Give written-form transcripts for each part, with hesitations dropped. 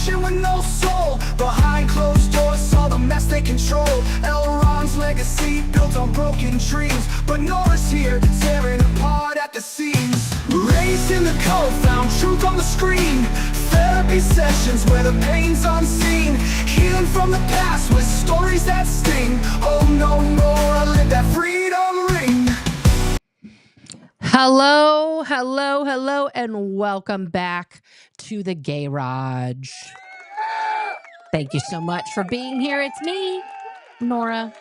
nation with no soul. Behind closed doors saw the mess they control. Elron's legacy built on broken dreams, but Nora's here, tearing apart at the seams. Raised in the code, found truth on the screen. Therapy sessions where the pain's unseen. Healing from the past with stories that sting. Oh no, Nora, let that freedom ring. Hello, hello, hello, and welcome back to the Garage. Thank you so much for being here. It's me, Nora,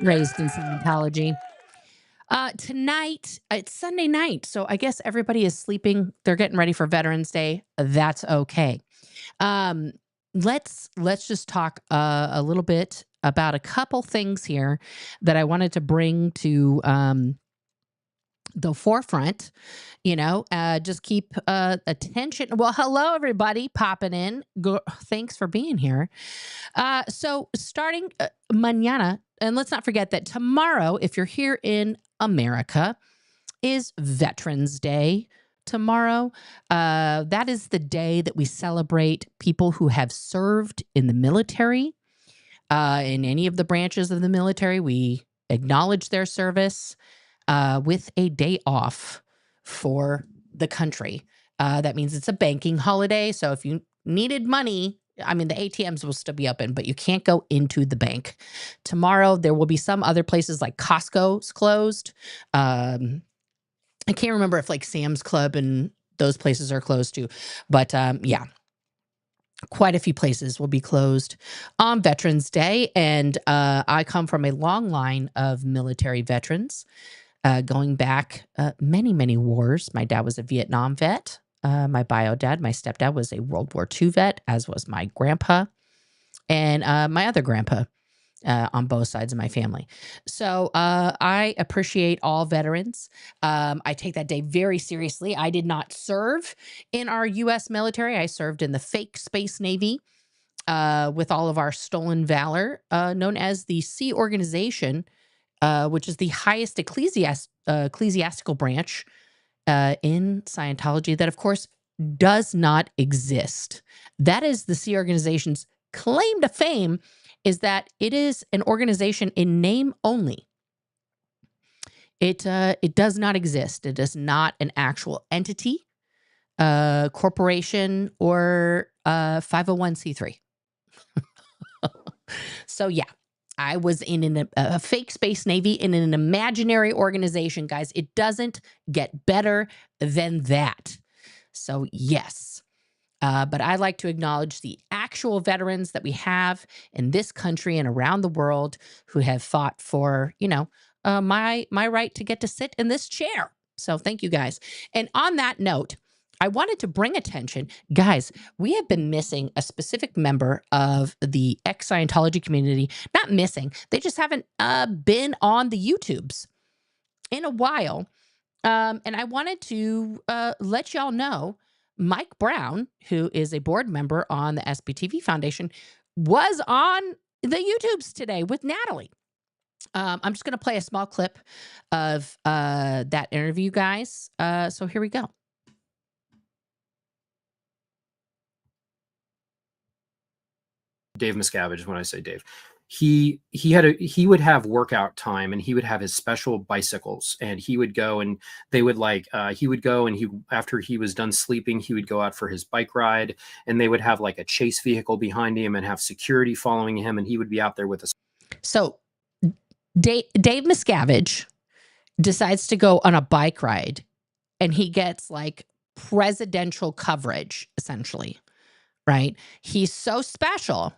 Razed in Scientology. Tonight, it's Sunday night, so I guess everybody is sleeping. They're getting ready for Veterans Day. That's okay. Let's just talk a little bit about a couple things here that I wanted to bring to the forefront. Just keep attention. Well, hello everybody popping in. Thanks for being here. So starting mañana, and let's not forget that tomorrow, if you're here in America, is Veterans Day. Tomorrow, that is the day that we celebrate people who have served in the military, in any of the branches of the military. We acknowledge their service with a day off for the country. That means it's a banking holiday. So if you needed money, I mean, the ATMs will still be open, but you can't go into the bank. Tomorrow, there will be some other places like Costco's closed. I can't remember if like Sam's Club and those places are closed too. But yeah, quite a few places will be closed on Veterans Day. And I come from a long line of military veterans. Going back many, many wars. My dad was a Vietnam vet. My bio dad, my stepdad, was a World War II vet, as was my grandpa and my other grandpa on both sides of my family. So I appreciate all veterans. I take that day very seriously. I did not serve in our U.S. military. I served in the fake Space Navy with all of our stolen valor, known as the Sea Organization, which is the highest ecclesiastical branch in Scientology that, of course, does not exist. That is the Sea Organization's claim to fame, is that it is an organization in name only. It does not exist. It is not an actual entity, corporation, or 501c3. So yeah. I was in a fake Space Navy in an imaginary organization, guys. It doesn't get better than that. So yes, but I like to acknowledge the actual veterans that we have in this country and around the world who have fought for, my right to get to sit in this chair. So thank you, guys. And on that note, I wanted to bring attention, guys, we have been missing a specific member of the ex-Scientology community. Not missing, they just haven't been on the YouTubes in a while. And I wanted to let y'all know, Mike Brown, who is a board member on the SBTV Foundation, was on the YouTubes today with Natalie. I'm just going to play a small clip of that interview, guys. So here we go. Dave Miscavige, when I say Dave, he would have workout time, and he would have his special bicycles, and he would go, and they would after he was done sleeping, he would go out for his bike ride, and they would have like a chase vehicle behind him and have security following him, and he would be out there with us. So Dave Miscavige decides to go on a bike ride, and he gets like presidential coverage, essentially, right? He's so special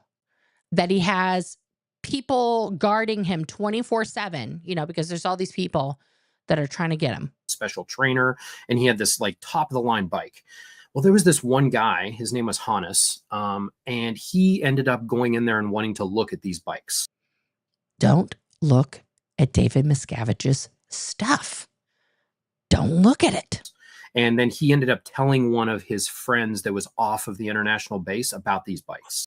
that he has people guarding him 24/7, because there's all these people that are trying to get him. Special trainer, and he had this like top of the line bike. Well, there was this one guy, his name was Hannes, and he ended up going in there and wanting to look at these bikes. Don't look at David Miscavige's stuff. Don't look at it. And then he ended up telling one of his friends that was off of the international base about these bikes.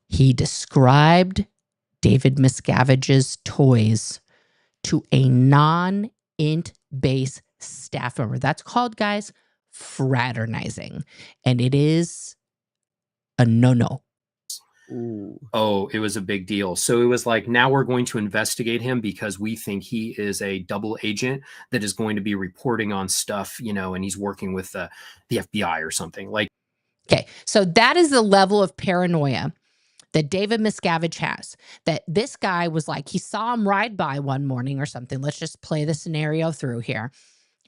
He described David Miscavige's toys to a non-int base staff member. That's called, guys, fraternizing. And it is a no-no. Ooh. Oh, it was a big deal. So it was like, now we're going to investigate him because we think he is a double agent that is going to be reporting on stuff, you know, and he's working with the FBI or something. Like, Okay, so that is the level of paranoia that David Miscavige has. That this guy was like, he saw him ride by one morning or something. Let's just play the scenario through here.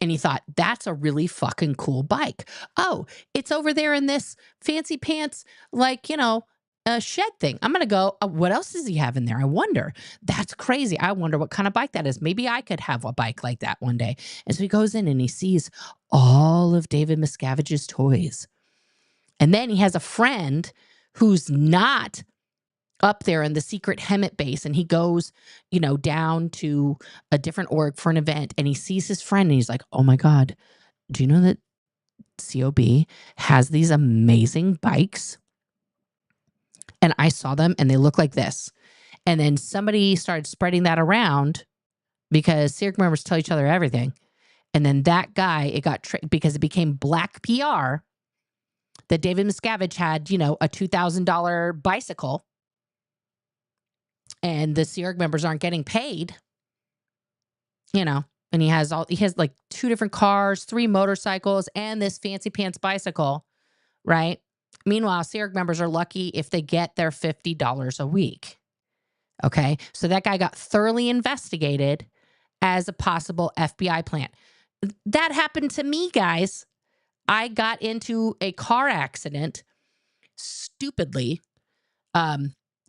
And he thought, that's a really fucking cool bike. Oh, it's over there in this fancy pants, like, you know, a shed thing. I'm going to go, what else does he have in there? I wonder. That's crazy. I wonder what kind of bike that is. Maybe I could have a bike like that one day. And so he goes in and he sees all of David Miscavige's toys. And then he has a friend who's not up there in the secret Hemet base, and he goes, you know, down to a different org for an event, and he sees his friend and he's like, oh my God, do you know that COB has these amazing bikes? And I saw them and they look like this. And then somebody started spreading that around because SEERG members tell each other everything. And then that guy, it got because it became black PR that David Miscavige had, you know, a $2,000 bicycle, and the SEERG members aren't getting paid, you know, and he has like 2 different cars, 3 motorcycles, and this fancy pants bicycle, right? Meanwhile, SEERG members are lucky if they get their $50 a week. Okay. So that guy got thoroughly investigated as a possible FBI plant. That happened to me, guys. I got into a car accident stupidly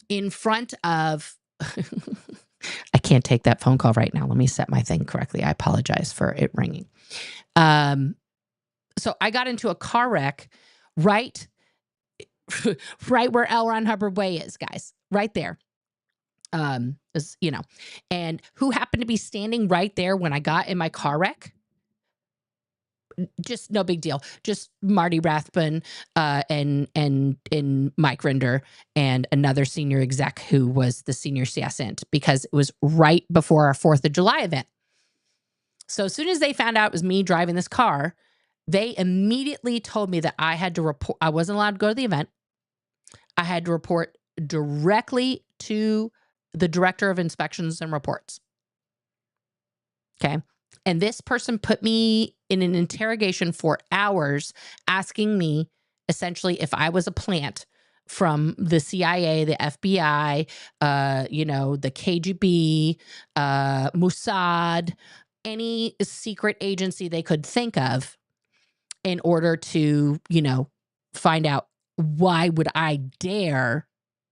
in front of I can't take that phone call right now. Let me set my thing correctly. I apologize for it ringing. So I got into a car wreck right where L. Ron Hubbard Way is, guys. Right there. You know, and who happened to be standing right there when I got in my car wreck? Just no big deal. Just Marty Rathbun and Mike Rinder and another senior exec who was the senior CS int, because it was right before our 4th of July event. So as soon as they found out it was me driving this car, they immediately told me that I had to report. I wasn't allowed to go to the event. I had to report directly to the director of inspections and reports. Okay. And this person put me in an interrogation for hours, asking me essentially if I was a plant from the CIA, the FBI, you know, the KGB, Mossad, any secret agency they could think of, in order to, you know, find out why would I dare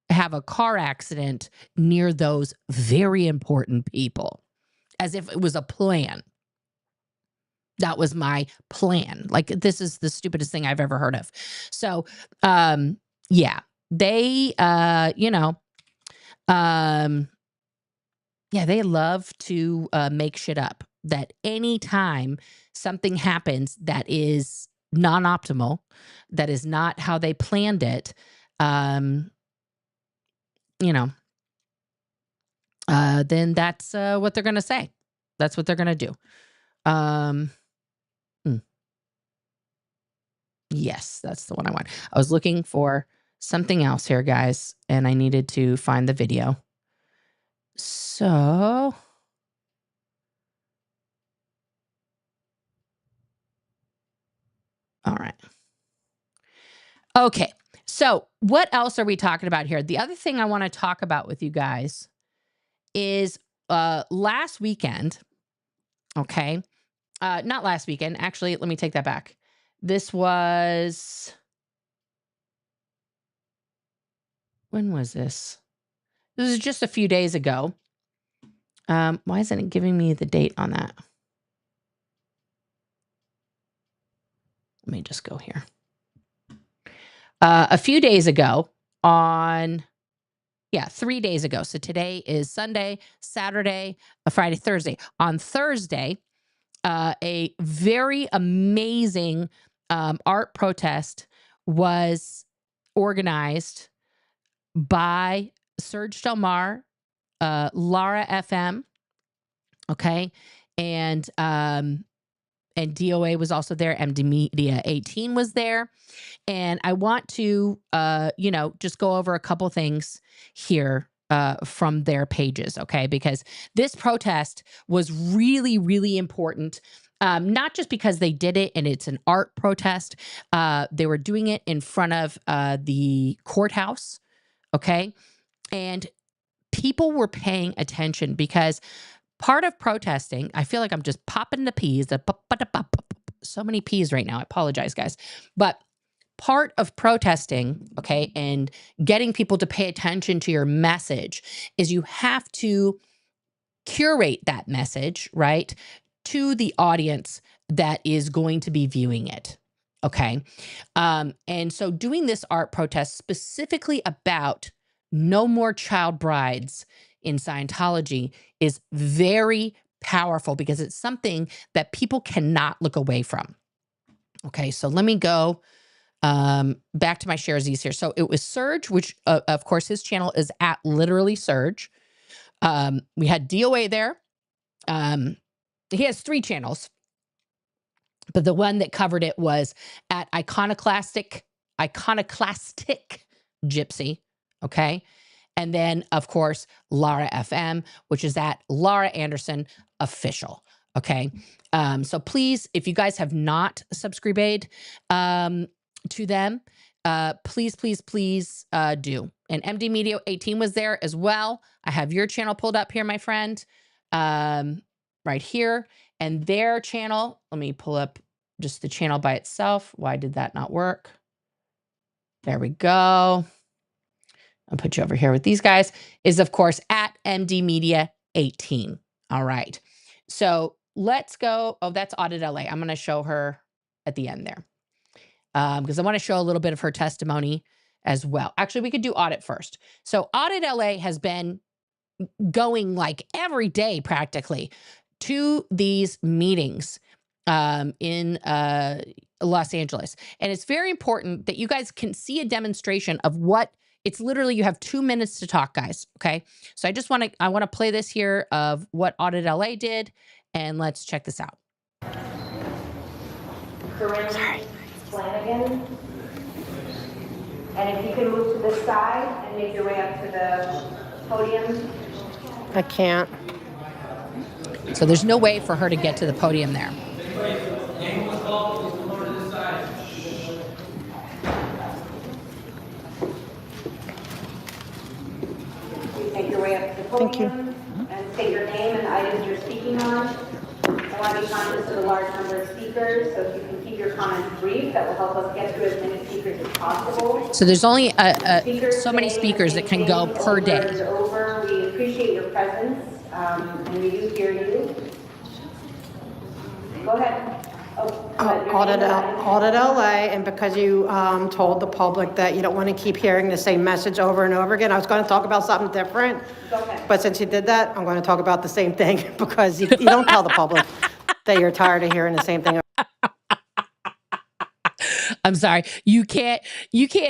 have a car accident near those very important people, as if it was a plan. That was my plan. Like, this is the stupidest thing I've ever heard of. So, yeah, they, you know, yeah, they love to make shit up. That anytime something happens that is non-optimal, that is not how they planned it, you know, then that's what they're going to say. That's what they're going to do. Yes, that's the one I want. I was looking for something else here, guys, and I needed to find the video. So, all right. Okay. So, what else are we talking about here? The other thing I want to talk about with you guys is last weekend. Okay. Not last weekend. Actually, let me take that back. This was, when was this? This was just a few days ago. Why isn't it giving me the date on that? Let me just go here. A few days ago on, 3 days ago. So today is Sunday, Saturday, Friday, Thursday. On Thursday, a very amazing art protest was organized by Serge Delmar, Lara FM, okay, and and DOA was also there. MD Media 18 was there. And I want to, just go over a couple things here from their pages, okay? Because this protest was really, really important. Not just because they did it and it's an art protest. They were doing it in front of the courthouse, okay? And people were paying attention because part of protesting, I feel like I'm just popping the peas, so many peas right now. I apologize, guys. But part of protesting, okay, and getting people to pay attention to your message is you have to curate that message, right, to the audience that is going to be viewing it. Okay. And so doing this art protest specifically about no more child brides in Scientology is very powerful because it's something that people cannot look away from. Okay. So let me go back to my sharesies here. So it was Surge, which of course his channel is at literally Surge. We had DOA there. He has 3 channels, but the one that covered it was at Iconoclastic Gypsy. Okay. And then of course, Lara FM, which is at Lara Anderson Official. Okay. So please, if you guys have not subscribed, to them, please do. And MD Media 18 was there as well. I have your channel pulled up here, my friend, right here. And their channel, let me pull up just the channel by itself. Why did that not work? There we go. I'll put you over here with these guys, is of course at MD Media 18. All right. So let's go. Oh, that's Audit LA. I'm going to show her at the end there. Because I want to show a little bit of her testimony as well. Actually, we could do Audit first. So Audit LA has been going like every day practically to these meetings in Los Angeles. And it's very important that you guys can see a demonstration of what it's literally. You have 2 minutes to talk, guys. Okay. So I want to play this here of what Audit LA did, and let's check this out. Sorry. Flanagan. And if you can move to the side and make your way up to the podium. I can't. So there's no way for her to get to the podium there. You make your way up to the podium and state your name and the items you're speaking on. I want to be conscious of the large number of speakers, so if you can keep your comments brief, that will help us get through as many speakers as possible. So there's only so many speakers that can go per day. Over. We appreciate your presence, and we do hear you. Go ahead. Audit LA, and because you told the public that you don't want to keep hearing the same message over and over again, I was going to talk about something different. Go ahead. But since you did that, I'm going to talk about the same thing because you don't tell the public that you're tired of hearing the same thing. I'm sorry. You can't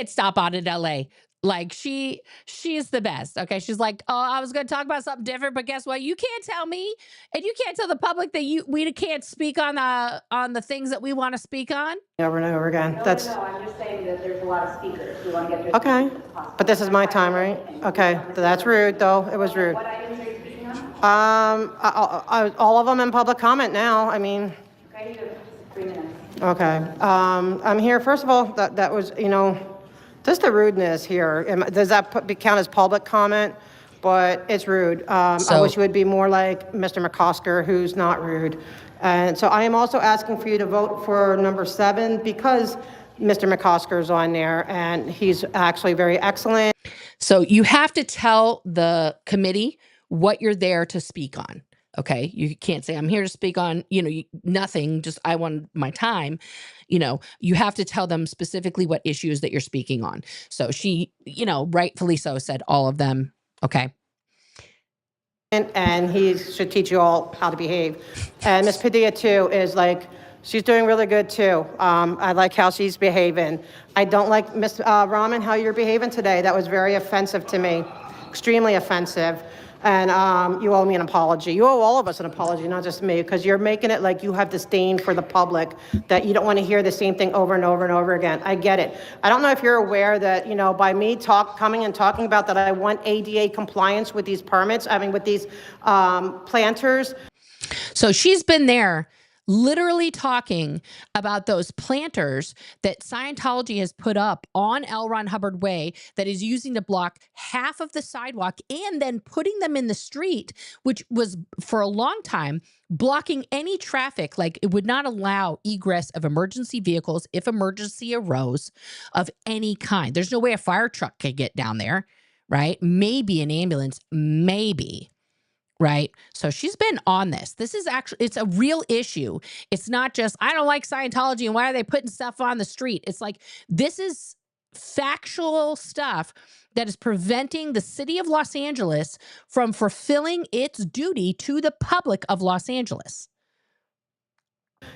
stop Audit LA. Like she's the best. Okay. She's like, oh, I was going to talk about something different, but guess what? You can't tell me, and you can't tell the public that we can't speak on the things that we want to speak on. Over and over again. No, I'm just saying that there's a lot of speakers. We want to get through. Okay. But this is my time, right? Okay. That's rude, though. It was rude. What items are you speaking on? All of them in public comment now. I mean. Okay, you have 3 minutes. Okay. I'm here. First of all, that was, just the rudeness here. Does that count as public comment? But it's rude. I wish you would be more like Mr. McCosker, who's not rude. And so I am also asking for you to vote for number 7 because Mr. McCosker is on there and he's actually very excellent. So you have to tell the committee what you're there to speak on. Okay. You can't say, I'm here to speak on, nothing, just I want my time. You have to tell them specifically what issues that you're speaking on. So she, rightfully so, said all of them. Okay. And he should teach you all how to behave. And Miss Padilla too is like, she's doing really good too. I like how she's behaving. I don't like Miss Rahman, how you're behaving today. That was very offensive to me, extremely offensive. And you owe me an apology. You owe all of us an apology, not just me, because you're making it like you have disdain for the public, that you don't want to hear the same thing over and over and over again. I get it. I don't know if you're aware that, by me coming and talking about that I want ADA compliance with these permits, with these planters. So she's been there literally talking about those planters that Scientology has put up on L. Ron Hubbard Way that is using to block half of the sidewalk and then putting them in the street, which was for a long time blocking any traffic. Like, it would not allow egress of emergency vehicles if emergency arose of any kind. There's no way a fire truck could get down there, right? Maybe an ambulance, maybe. Right. So she's been on this. This is actually, it's a real issue. It's not just, I don't like Scientology and why are they putting stuff on the street? It's like, this is factual stuff that is preventing the city of Los Angeles from fulfilling its duty to the public of Los Angeles.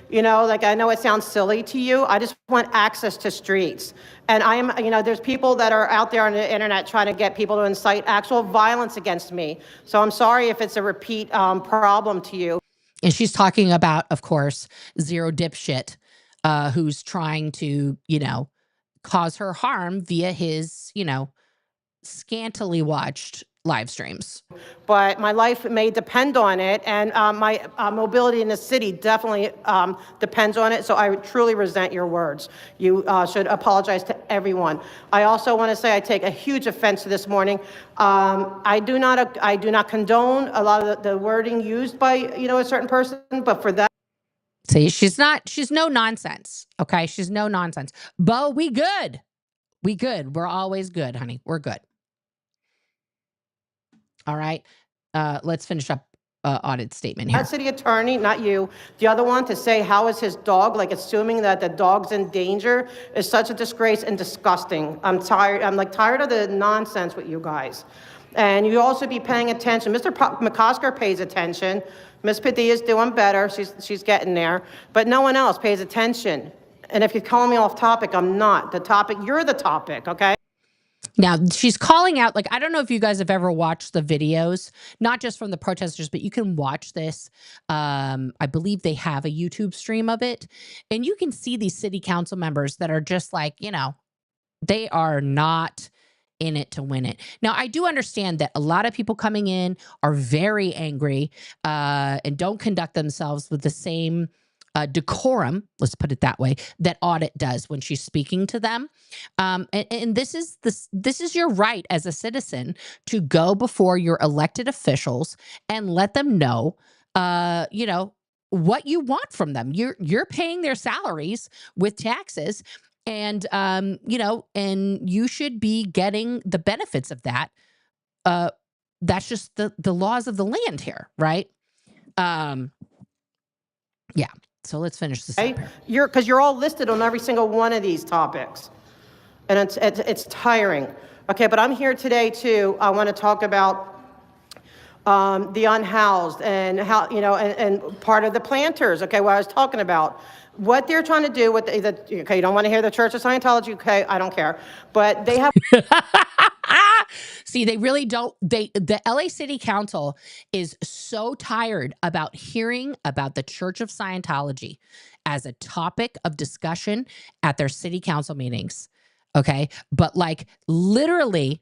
Like, I know it sounds silly to you. I just want access to streets. And I am, there's people that are out there on the internet trying to get people to incite actual violence against me. So I'm sorry if it's a repeat problem to you. And she's talking about, of course, Zero Dipshit, who's trying to, cause her harm via his, scantily watched live streams. But my life may depend on it, and my mobility in the city definitely depends on it, so I truly resent your words. You should apologize to everyone. I also want to say I take a huge offense to this morning. I do not condone a lot of the wording used by, a certain person, but for that. See, she's no nonsense, okay? She's no nonsense. Bo, we good. We good. We're always good, honey. We're good. All right. Let's finish up audit statement here. That city attorney, not you. The other one to say, how is his dog, like assuming that the dog's in danger, is such a disgrace and disgusting. I'm tired. I'm tired of the nonsense with you guys. And you also be paying attention. Mr. McCosker pays attention. Miss Padilla's doing better. She's getting there. But no one else pays attention. And if you're calling me off topic, I'm not. The topic, you're the topic, okay? Now, she's calling out, I don't know if you guys have ever watched the videos, not just from the protesters, but you can watch this. I believe they have a YouTube stream of it. And you can see these city council members that are just they are not in it to win it. Now, I do understand that a lot of people coming in are very angry and don't conduct themselves with the same decorum, let's put it that way, that Audit does when she's speaking to them. And this is your right as a citizen to go before your elected officials and let them know, what you want from them. You're paying their salaries with taxes, and and you should be getting the benefits of that. That's just the laws of the land here, right? Yeah. So let's finish this. Okay? Because you're all listed on every single one of these topics, and it's tiring. Okay, but I'm here today too. I want to talk about the unhoused and how and part of the planters. Okay, what I was talking about, what they're trying to do with okay, you don't want to hear the Church of Scientology. Okay, I don't care, but they have. See, they really don't. The LA City Council is so tired about hearing about the Church of Scientology as a topic of discussion at their city council meetings. Okay. But literally,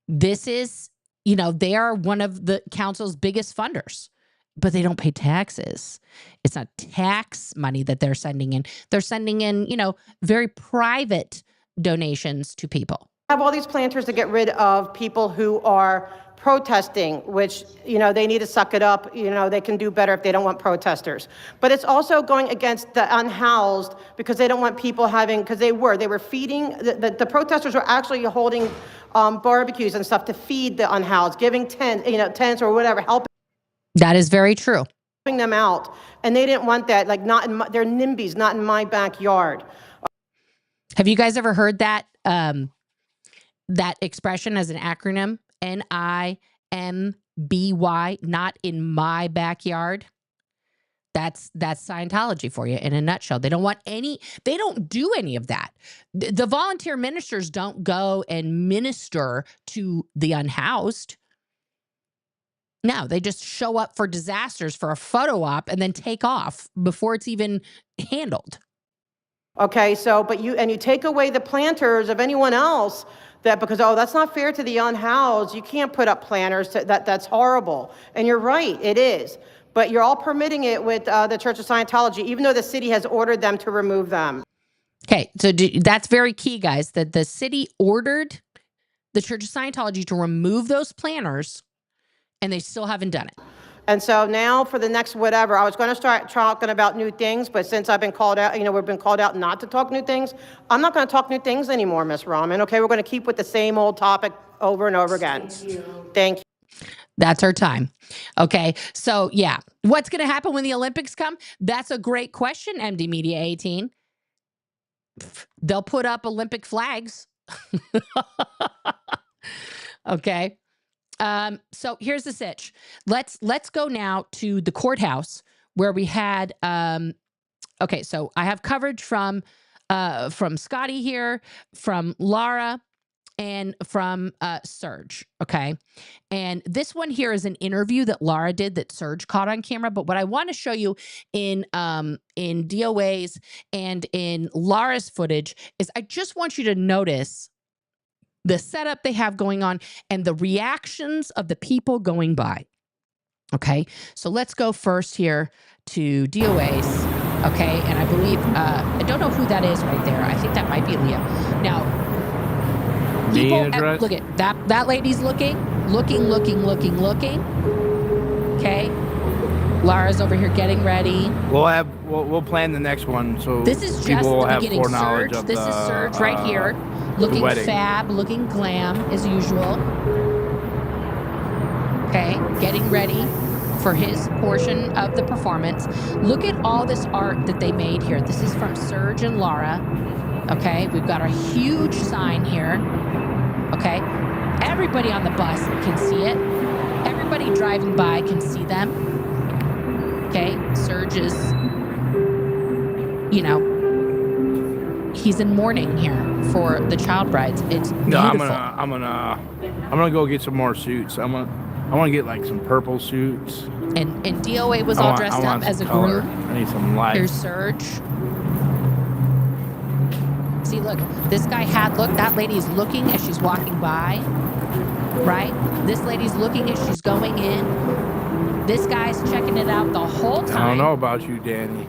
this is, they are one of the council's biggest funders, but they don't pay taxes. It's not tax money that they're sending in. They're sending in, very private donations to people. Have all these planters to get rid of people who are protesting, which, they need to suck it up. They can do better if they don't want protesters. But it's also going against the unhoused because they don't want people because they were feeding, the protesters were actually holding barbecues and stuff to feed the unhoused, giving tents or whatever, helping. That is very true. Helping them out. And they didn't want that, not in they're NIMBYs, not in my backyard. Have you guys ever heard that? That expression as an acronym, NIMBY, not in my backyard. That's Scientology for you in a nutshell. They don't do any of that. The volunteer ministers don't go and minister to the unhoused. No, they just show up for disasters for a photo op and then take off before it's even handled. Okay, so, but you take away the planters of anyone else that, because, oh, that's not fair to the unhoused. You can't put up planters, that's horrible. And you're right, it is. But you're all permitting it with the Church of Scientology, even though the city has ordered them to remove them. Okay, so that's very key, guys, that the city ordered the Church of Scientology to remove those planners, and they still haven't done it. And so now for the next whatever, I was going to start talking about new things, but since I've been called out, we've been called out not to talk new things, I'm not going to talk new things anymore, Miss Rahman. Okay, we're going to keep with the same old topic over and over again. Thank you. That's our time. Okay, so yeah, what's going to happen when the Olympics come? That's a great question, MD Media 18. They'll put up Olympic flags. Okay. So here's the sitch. Let's go now to the courthouse where we had okay, so I have coverage from Scotty here, from Laura, and from Serge. Okay. And this one here is an interview that Laura did that Serge caught on camera. But what I want to show you in DOA's and in Laura's footage is I just want you to notice the setup they have going on and the reactions of the people going by. Okay, so let's go first here to DOA's. Okay, and I believe, I don't know who that is right there. I think that might be Leah. Now, people, look at that lady's looking. Okay, Laura's over here getting ready. We'll plan the next one. So this is just the beginning. Serge, this is Serge right here. Looking fab, looking glam as usual. Okay, getting ready for his portion of the performance. Look at all this art that they made here. This is from Serge and Laura. Okay, we've got a huge sign here. Okay, everybody on the bus can see it. Everybody driving by can see them. Okay, Serge is, he's in mourning here for the child brides. It's beautiful. No, I'm gonna go get some more suits. I want to get like some purple suits. And DOA was all dressed up as a groom. I need some light. Here's Serge. See, look, this guy that lady's looking as she's walking by, right? This lady's looking as she's going in. This guy's checking it out the whole time. I don't know about you, Danny.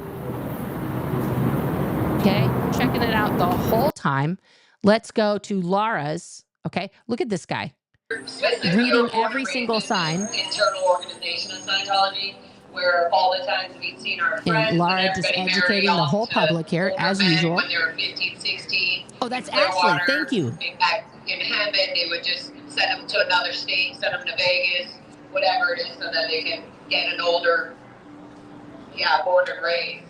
Okay, checking it out the whole time. Let's go to Laura's. Okay, look at this guy. Reading every single sign. Internal organization of Scientology, where all the times we've seen our friends. And Laura just educating the whole public here, as usual. When they were 15, 16. Oh, that's Ashley. Thank you. In heaven, they would just send them to another state, send them to Vegas, whatever it is, so that they can get an older, born and raised.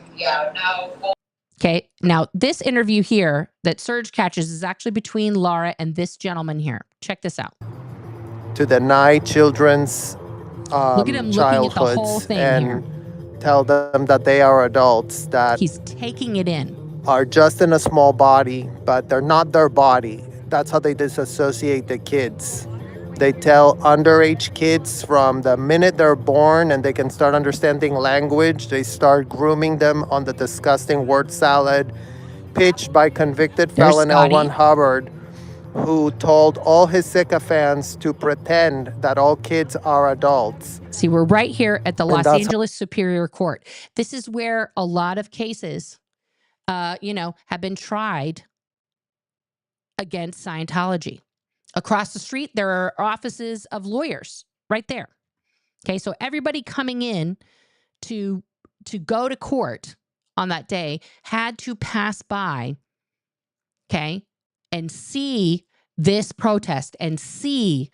Okay, now this interview here that Serge catches is actually between Laura and this gentleman here. Check this out. To deny children's look at him looking at the whole thing and here. Tell them that they are adults, that he's taking it in, are just in a small body, but they're not their body. That's how they disassociate the kids. They tell underage kids from the minute they're born and they can start understanding language, they start grooming them on the disgusting word salad pitched by convicted felon L. Hubbard, who told all his sycophants to pretend that all kids are adults. See, we're right here at the Los Angeles Superior Court. This is where a lot of cases, have been tried against Scientology. Across the street, there are offices of lawyers right there. Okay, so everybody coming in to go to court on that day had to pass by, okay, and see this protest and see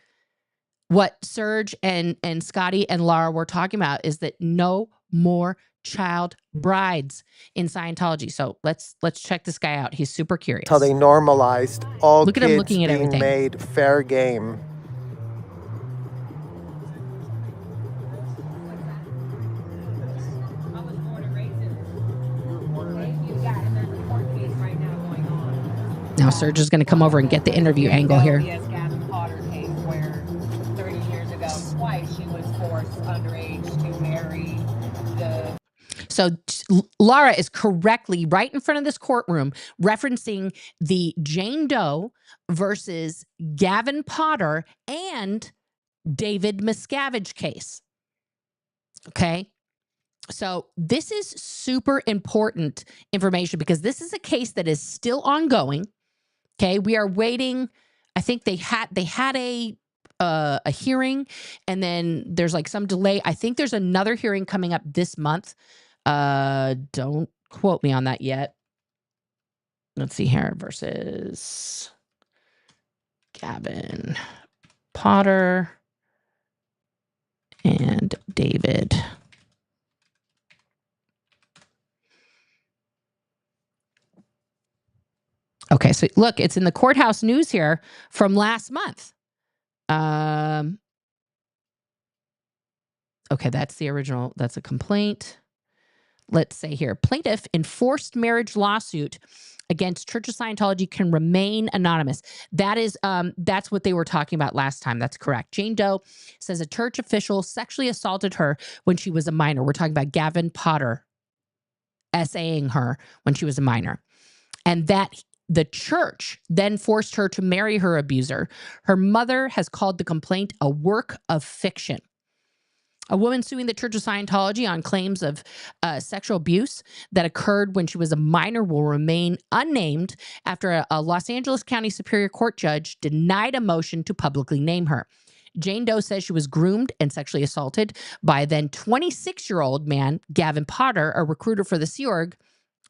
what Serge and Scotty and Laura were talking about is that no more child brides in Scientology. So let's check this guy out. He's super curious. How they normalized all Look at kids him looking at being everything. made fair game. Now Serge is going to come over and get the interview angle here. Where 30 years ago, twice she was forced So Laura is correctly right in front of this courtroom referencing the Jane Doe versus Gavin Potter and David Miscavige case. Okay. So this is super important information because this is a case that is still ongoing. Okay. We are waiting. I think they had a hearing, and then there's like some delay. I think there's another hearing coming up this month. Don't quote me on that yet. Let's see here versus Gavin Potter and David. Okay, so look, it's in the courthouse news here from last month. Okay, that's the original. That's a complaint. Let's say here, plaintiff in forced marriage lawsuit against Church of Scientology can remain anonymous. That is, that's what they were talking about last time. That's correct. Jane Doe says a church official sexually assaulted her when she was a minor. We're talking about Gavin Potter essaying her when she was a minor. And that the church then forced her to marry her abuser. Her mother has called the complaint a work of fiction. A woman suing the Church of Scientology on claims of sexual abuse that occurred when she was a minor will remain unnamed after a Los Angeles County Superior Court judge denied a motion to publicly name her. Jane Doe says she was groomed and sexually assaulted by a then 26-year-old man, Gavin Potter, a recruiter for the Sea Org,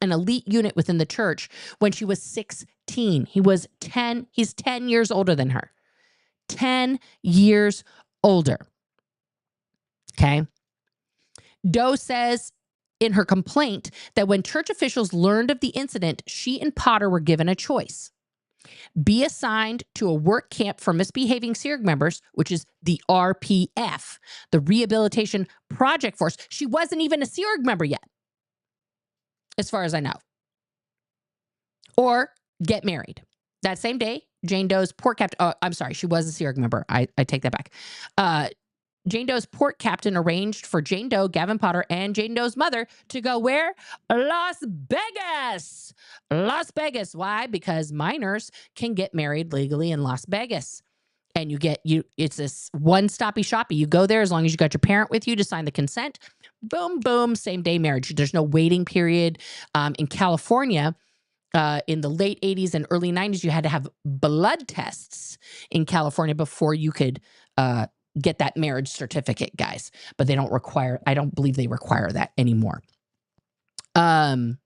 an elite unit within the church, when she was 16. He's 10 years older than her. 10 years older. Okay. Doe says in her complaint that when church officials learned of the incident, she and Potter were given a choice. Be assigned to a work camp for misbehaving Sea Org members, which is the RPF, the Rehabilitation Project Force. She wasn't even a Sea Org member yet, as far as I know. Or get married. That same day, Jane Doe's port captain, oh, I'm sorry, she was a Sea Org member. I take that back. Jane Doe's port captain arranged for Jane Doe, Gavin Potter, and Jane Doe's mother to go where? Las Vegas. Las Vegas. Why? Because minors can get married legally in Las Vegas. And it's this one-stoppy shoppy. You go there as long as you got your parent with you to sign the consent. Boom, boom, same day marriage. There's no waiting period. In California, in the late 80s and early 90s, you had to have blood tests in California before you could get that marriage certificate, guys. But they don't require, I don't believe they require that anymore. To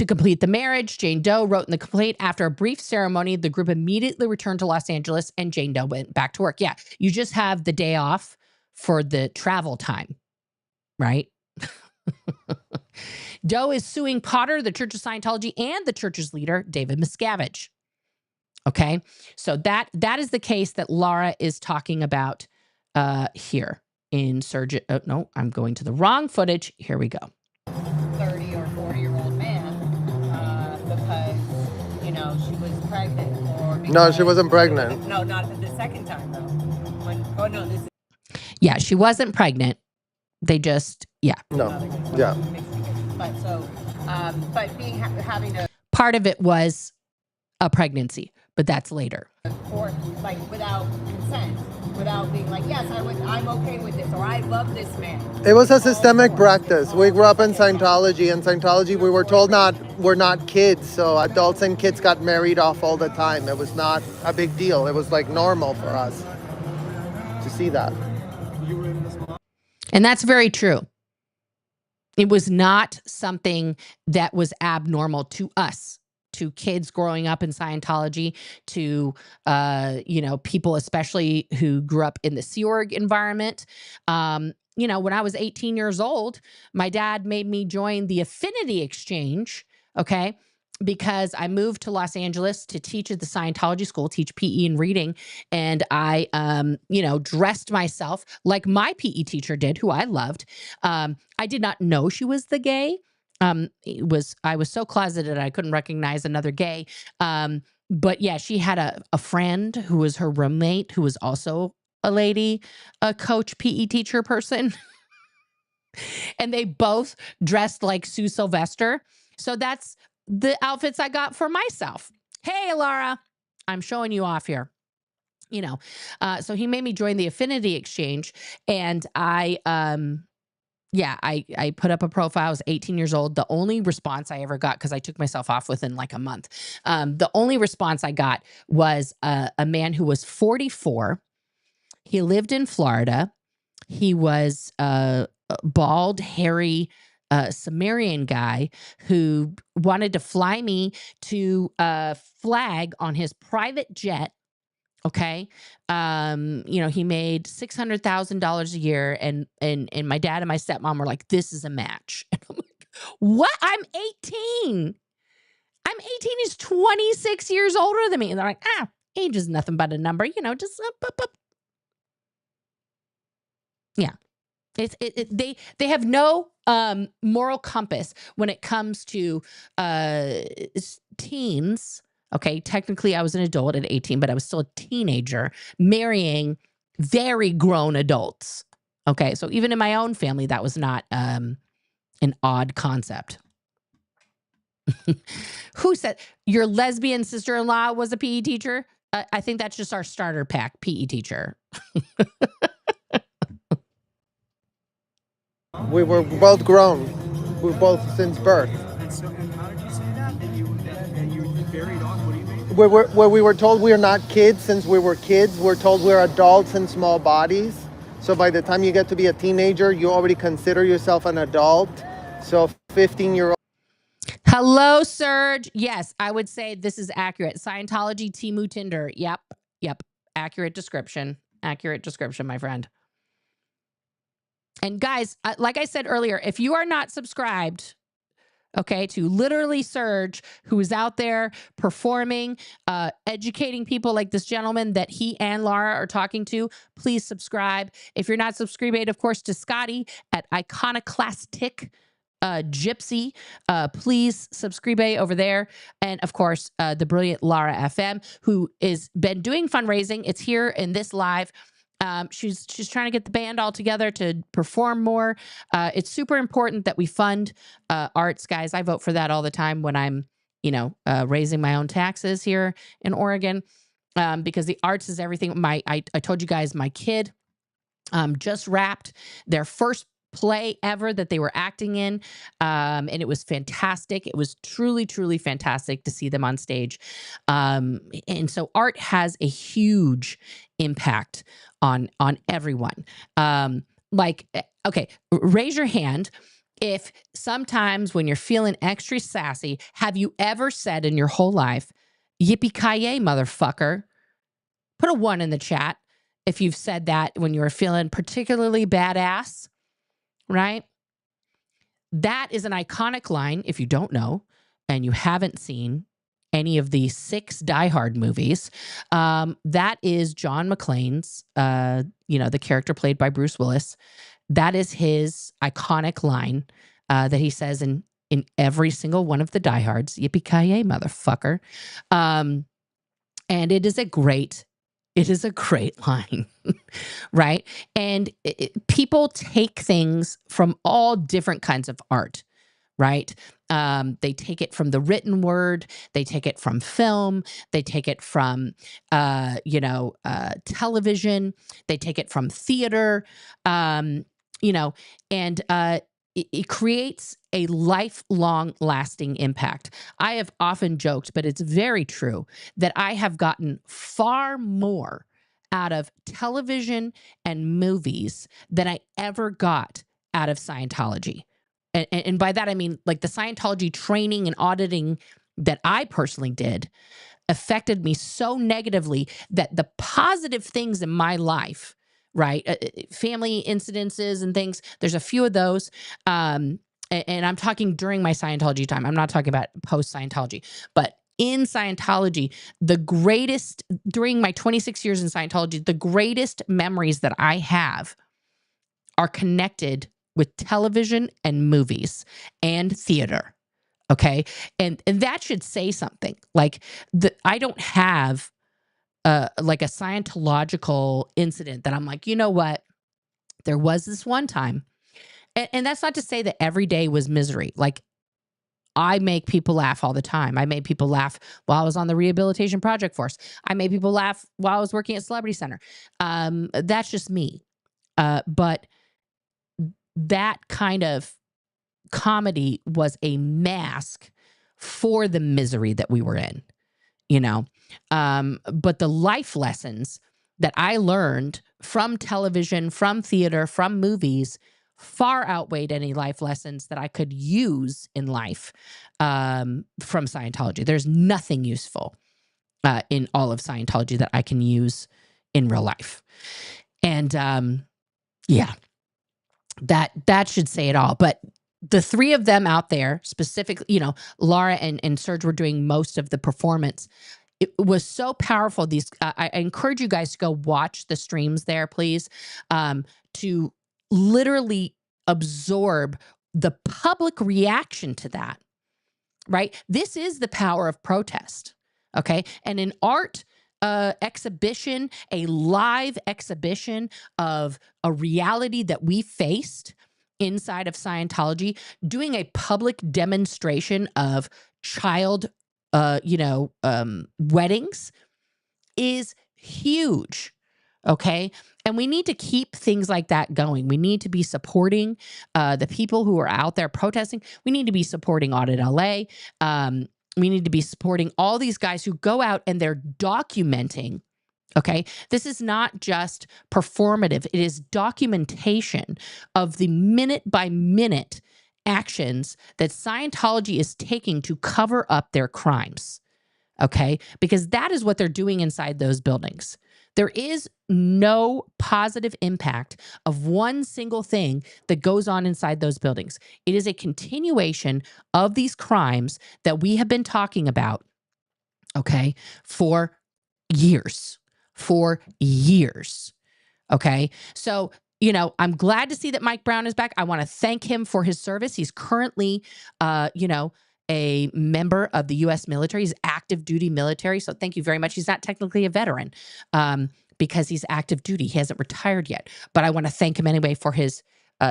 complete the marriage, Jane Doe wrote in the complaint, after a brief ceremony, the group immediately returned to Los Angeles and Jane Doe went back to work. Yeah, you just have the day off for the travel time, right? Doe is suing Potter, the Church of Scientology, and the church's leader, David Miscavige. Okay, so that is the case that Laura is talking about here in Surgeon. Oh, no, I'm going to the wrong footage. Here we go. 30 or 40-year-old man because, she was pregnant. No, she wasn't pregnant. No, not the second time, though. Yeah, she wasn't pregnant. They just, yeah. No, yeah. But having a part of it was a pregnancy, but that's later. Or without consent, without being like, yes, I'm okay with this, or I love this man. It was a systemic practice. We grew up in Scientology. In Scientology, we were told we're not kids, so adults and kids got married off all the time. It was not a big deal. It was normal for us to see that. And that's very true. It was not something that was abnormal to us, to kids growing up in Scientology, to, people especially who grew up in the Sea Org environment. When I was 18 years old, my dad made me join the Affinity Exchange, okay, because I moved to Los Angeles to teach at the Scientology school, teach PE and reading. And I, dressed myself like my PE teacher did, who I loved. I did not know she was the gay. I was so closeted I couldn't recognize another gay. But yeah, she had a friend who was her roommate, who was also a lady, a coach, PE teacher person. And they both dressed like Sue Sylvester. So that's the outfits I got for myself. Hey, Laura, I'm showing you off here. You know, so he made me join the Affinity Exchange, and I put up a profile. I was 18 years old. The only response I ever got, because I took myself off within like a month, the only response I got was a man who was 44. He lived in Florida. He was a bald, hairy Sumerian guy who wanted to fly me to a flag on his private jet. Okay. He made $600,000 a year, and my dad and my stepmom were like, this is a match. And I'm like, what? I'm 18. I'm 18. He's 26 years older than me. And they're like, age is nothing but a number, just yeah. They have no moral compass when it comes to teens. Okay, technically I was an adult at 18, but I was still a teenager marrying very grown adults. Okay, so even in my own family, that was not an odd concept. Who said your lesbian sister-in-law was a PE teacher? I think that's just our starter pack PE teacher. We were both grown. We were both since birth. And how did you say that? That you buried on? What do you mean? We were told we are not kids since we were kids. We're told we're adults in small bodies. So by the time you get to be a teenager, you already consider yourself an adult. So 15-year-old. Hello, Serge. Yes, I would say this is accurate. Scientology, Temu, Tinder. Yep. Accurate description, my friend. And guys, like I said earlier, if you are not subscribed, okay, to literally Serge, who is out there performing, educating people like this gentleman that he and Laura are talking to, please subscribe. If you're not subscribed, of course, to Scotty at Iconoclastic Gypsy, please subscribe over there. And of course, the brilliant Laura FM, who is been doing fundraising. It's here in this live. She's trying to get the band all together to perform more. It's super important that we fund arts, guys. I vote for that all the time when I'm, raising my own taxes here in Oregon, because the arts is everything. I told you guys, my kid just wrapped their first play ever that they were acting in, and it was fantastic. It was truly, truly fantastic to see them on stage. And so art has a huge impact on everyone. Okay, raise your hand if sometimes when you're feeling extra sassy, have you ever said in your whole life, yippee-ki-yay, motherfucker? Put a 1 in the chat if you've said that when you were feeling particularly badass. Right? That is an iconic line. If you don't know and you haven't seen any of the 6 Die Hard movies, that is John McClane's, the character played by Bruce Willis. That is his iconic line that he says in every single one of the Die Hards, yippee-ki-yay, motherfucker. And it is a great line, right? And people take things from all different kinds of art, right? They take it from the written word. They take it from film. They take it from, television. They take it from theater, and it creates a lifelong lasting impact. I have often joked, but it's very true, that I have gotten far more out of television and movies than I ever got out of Scientology. And by that, I mean, like, the Scientology training and auditing that I personally did affected me so negatively that the positive things in my life, right? Family incidences and things. There's a few of those. And I'm talking during my Scientology time. I'm not talking about post Scientology, but in Scientology, during my 26 years in Scientology, the greatest memories that I have are connected with television and movies and theater. Okay. And that should say something. Like, I don't have like a Scientological incident that I'm like, you know what? There was this one time And that's not to say that every day was misery. Like, I make people laugh all the time. I made people laugh while I was on the rehabilitation project force. I made people laugh while I was working at Celebrity Center. That's just me. But that kind of comedy was a mask for the misery that we were in, you know. But the life lessons that I learned from television, from theater, from movies far outweighed any life lessons that I could use in life from Scientology. There's nothing useful in all of Scientology that I can use in real life. And yeah, that should say it all. But the three of them out there, specifically, you know, Laura and Serge were doing most of the performance. It was so powerful. These I encourage you guys to go watch the streams there, please, to literally absorb the public reaction to that. Right? This is the power of protest. Okay, and an art exhibition, a live exhibition of a reality that we faced inside of Scientology, doing a public demonstration of child weddings is huge. Okay. And we need to keep things like that going. We need to be supporting the people who are out there protesting. We need to be supporting Audit LA. We need to be supporting all these guys who go out and they're documenting. Okay. This is not just performative. It is documentation of the minute by minute actions that Scientology is taking to cover up their crimes. Okay. Because that is what they're doing inside those buildings. There is no positive impact of one single thing that goes on inside those buildings. It is a continuation of these crimes that we have been talking about, okay, for years. Okay. So, you know, I'm glad to see that Mike Brown is back. I want to thank him for his service. He's currently, a member of the U.S. military. He's active duty military. So thank you very much. He's not technically a veteran because he's active duty. He hasn't retired yet. But I want to thank him anyway for his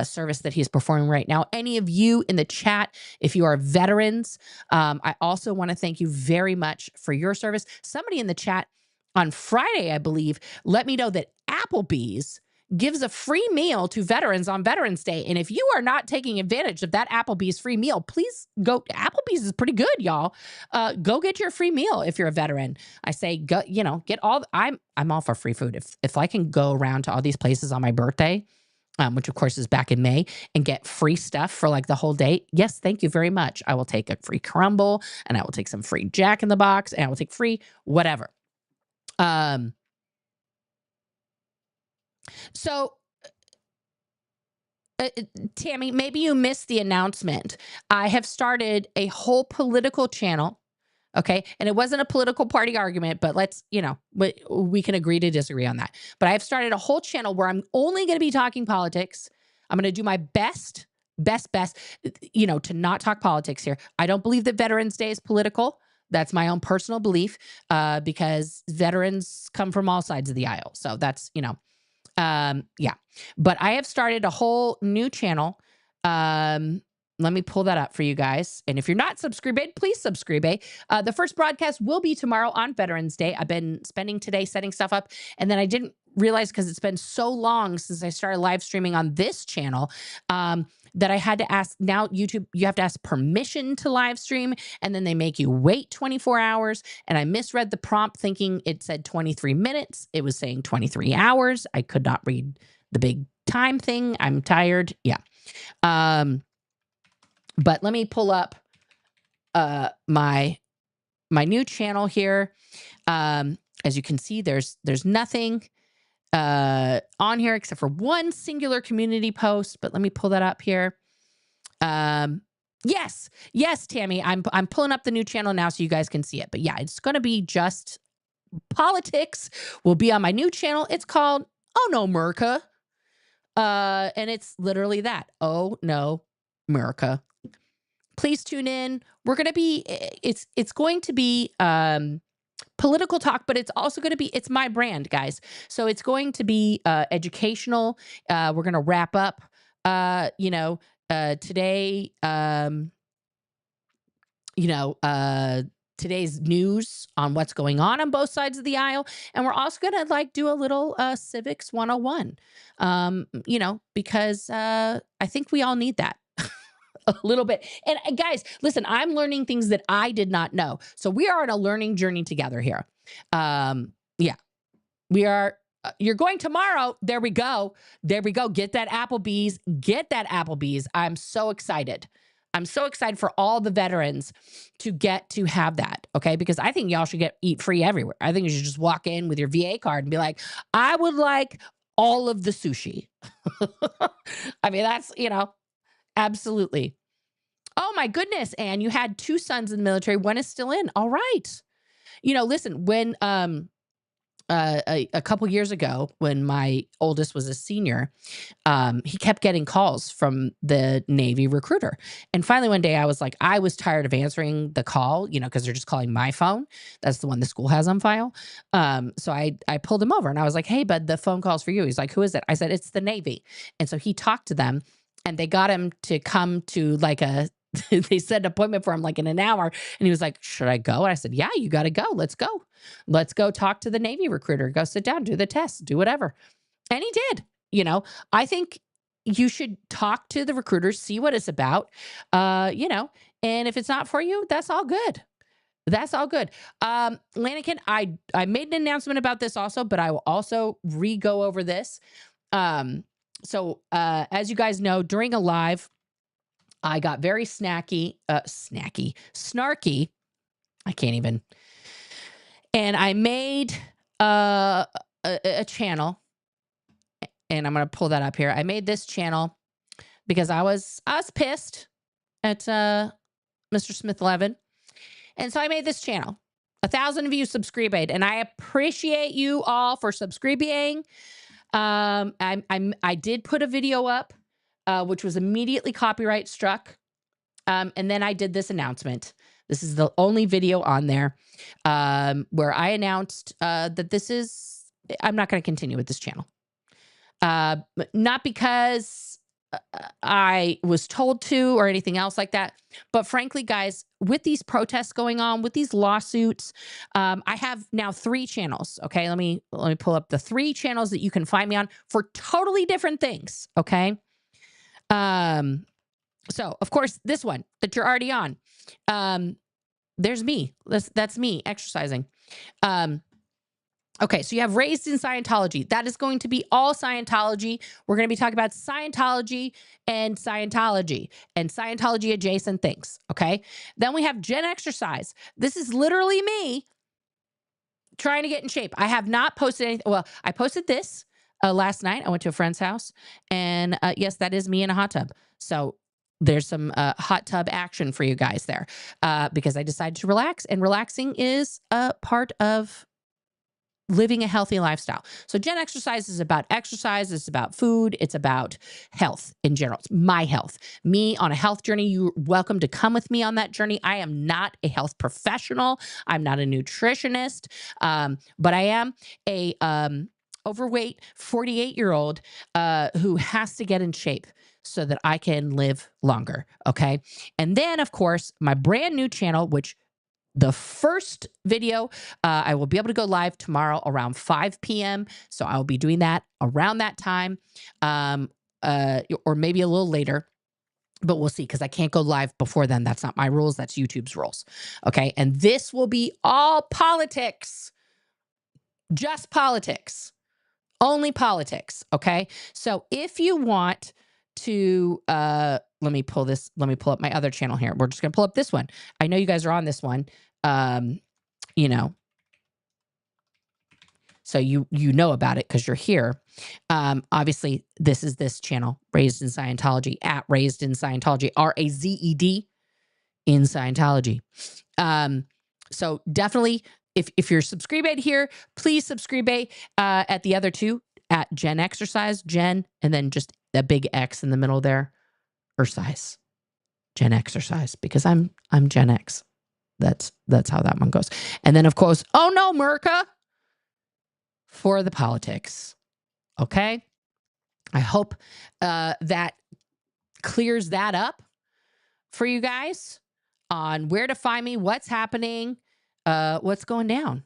service that he's performing right now. Any of you in the chat, if you are veterans, I also want to thank you very much for your service. Somebody in the chat on Friday, I believe, let me know that Applebee's gives a free meal to veterans on Veterans Day. And if you are not taking advantage of that Applebee's free meal, please go. Applebee's is pretty good, y'all. Go get your free meal if you're a veteran. I say, go, get all. I'm all for free food. If I can go around to all these places on my birthday, which of course is back in May, and get free stuff for like the whole day, yes, thank you very much. I will take a free crumble, and I will take some free Jack in the Box, and I will take free whatever. So, Tammy, maybe you missed the announcement. I have started a whole political channel. Okay. And it wasn't a political party argument, but let's, we can agree to disagree on that. But I've started a whole channel where I'm only going to be talking politics. I'm going to do my best, to not talk politics here. I don't believe that Veterans Day is political. That's my own personal belief, because veterans come from all sides of the aisle. So that's, yeah. But I have started a whole new channel. Let me pull that up for you guys. And if you're not subscribed, please subscribe. The first broadcast will be tomorrow on Veterans Day. I've been spending today setting stuff up, and then I didn't realize, because it's been so long since I started live streaming on this channel, that I had to ask. Now YouTube, you have to ask permission to live stream, and then they make you wait 24 hours. And I misread the prompt thinking it said 23 minutes. It was saying 23 hours. I could not read the big time thing. I'm tired. Yeah. But let me pull up my new channel here. As you can see, there's nothing on here except for one singular community post. But let me pull that up here. Yes, Tammy, I'm pulling up the new channel now so you guys can see it. But yeah, it's going to be just politics. Will be on my new channel. It's called Oh No America. And it's literally that. Oh No America. Please tune in. We're going to be, it's going to be political talk, but it's also going to be, it's my brand, guys. So it's going to be educational. We're going to wrap up today, today's news on what's going on both sides of the aisle. And we're also going to like do a little civics 101, because I think we all need that. A little bit. And guys, listen, I'm learning things that I did not know. So we are on a learning journey together here. Yeah, we are. You're going tomorrow. There we go. There we go. Get that Applebee's. Get that Applebee's. I'm so excited. I'm so excited for all the veterans to get to have that. Okay. Because I think y'all should eat free everywhere. I think you should just walk in with your VA card and be like, I would like all of the sushi. I mean, that's, absolutely. Oh my goodness. And you had 2 sons in the military. One is still in. All right. Listen, when, a couple years ago, when my oldest was a senior, he kept getting calls from the Navy recruiter. And finally, one day I was tired of answering the call, because they're just calling my phone. That's the one the school has on file. So I pulled him over and I was like, hey, bud, the phone call's for you. He's like, who is it? I said, it's the Navy. And so he talked to them and they got him to come to they set an appointment for him like in an hour. And he was like, should I go? And I said, yeah, you got to go. Let's go. Let's go talk to the Navy recruiter. Go sit down, do the test, do whatever. And he did. I think you should talk to the recruiters, see what it's about, and if it's not for you, that's all good. That's all good. Lanikin, I made an announcement about this also, but I will also go over this. So as you guys know, during a live, I got very snarky. I can't even. And I made a channel, and I'm going to pull that up here. I made this channel because I was pissed at Mr. Smith-Levin. And so I made this channel. 1,000 of you subscribed, and I appreciate you all for subscribing. I did put a video up, which was immediately copyright struck. And then I did this announcement. This is the only video on there where I announced that I'm not going to continue with this channel. Not because I was told to or anything else like that. But frankly, guys, with these protests going on, with these lawsuits, I have now 3 channels. Okay, let me pull up the 3 channels that you can find me on for totally different things. Okay. So of course, this one that you're already on, there's me. That's me exercising. Okay, so you have Razed in Scientology. That is going to be all Scientology. We're going to be talking about Scientology and Scientology adjacent things. Okay. Then we have Gen Exercise. This is literally me trying to get in shape. I have not posted anything. Well, I posted this last night. I went to a friend's house, and yes, that is me in a hot tub. So there's some hot tub action for you guys there because I decided to relax, and relaxing is a part of living a healthy lifestyle. So Gen Exercise is about exercise. It's about food. It's about health in general. It's my health. Me on a health journey. You're welcome to come with me on that journey. I am not a health professional. I'm not a nutritionist, but I am a overweight 48-year-old who has to get in shape so that I can live longer. Okay. And then, of course, my brand new channel, which the first video, I will be able to go live tomorrow around 5 p.m. So I'll be doing that around that time, or maybe a little later, but we'll see, because I can't go live before then. That's not my rules. That's YouTube's rules. Okay. And this will be all politics, just politics, only politics. Okay. So if you want to, let me pull up my other channel here. We're just going to pull up this one. I know you guys are on this one. So you know about it because you're here. Obviously, this is this channel, Razed in Scientology, at Razed in Scientology, RAZED in Scientology. So definitely, if you're subscribed here, please subscribe at the other 2, at Gen Exercise, Gen, and then just a big X in the middle there, size, Gen Exercise, because I'm Gen X. That's how that one goes. And then, of course, oh no, Merca, for the politics. Okay. I hope that clears that up for you guys on where to find me, what's happening, what's going down.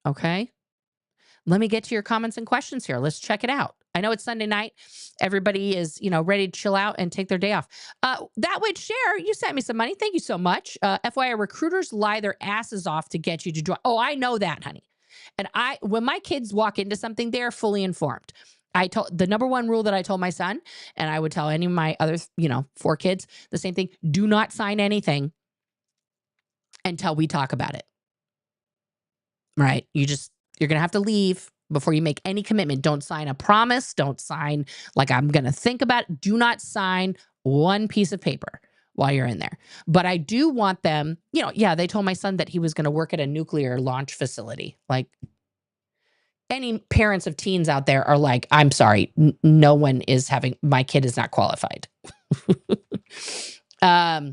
Okay. Let me get to your comments and questions here. Let's check it out. I know it's Sunday night. Everybody is, ready to chill out and take their day off. That would share. You sent me some money. Thank you so much. FYI, recruiters lie their asses off to get you to join. Oh, I know that, honey. And when my kids walk into something, they're fully informed. I told the number one rule that I told my son, and I would tell any of my other, 4 kids, the same thing: do not sign anything until we talk about it. Right? You're going to have to leave before you make any commitment. Don't sign a promise. Don't sign like I'm going to think about it. Do not sign one piece of paper while you're in there. But I do want them, they told my son that he was going to work at a nuclear launch facility. Like, any parents of teens out there are like, I'm sorry, no one is my kid is not qualified. Yeah,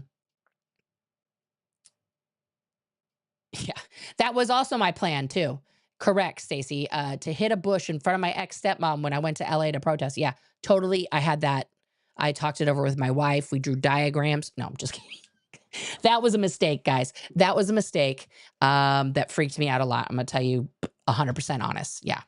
that was also my plan too. Correct, Stacy. To hit a bush in front of my ex-stepmom when I went to LA to protest. Yeah, totally. I had that. I talked it over with my wife. We drew diagrams. No, I'm just kidding. That was a mistake, guys. That was a mistake. That freaked me out a lot. I'm going to tell you 100% honest. Yeah.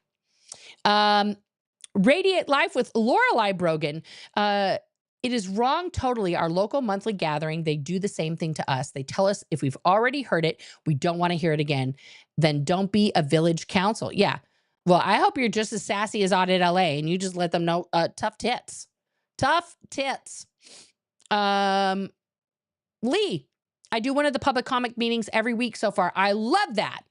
Radiate Life with Lorelei Brogan. It is wrong totally. Our local monthly gathering, they do the same thing to us. They tell us if we've already heard it, we don't want to hear it again. Then don't be a village council. Yeah. Well, I hope you're just as sassy as Audit LA and you just let them know tough tits. Tough tits. Lee, I do one of the public comic meetings every week so far. I love that.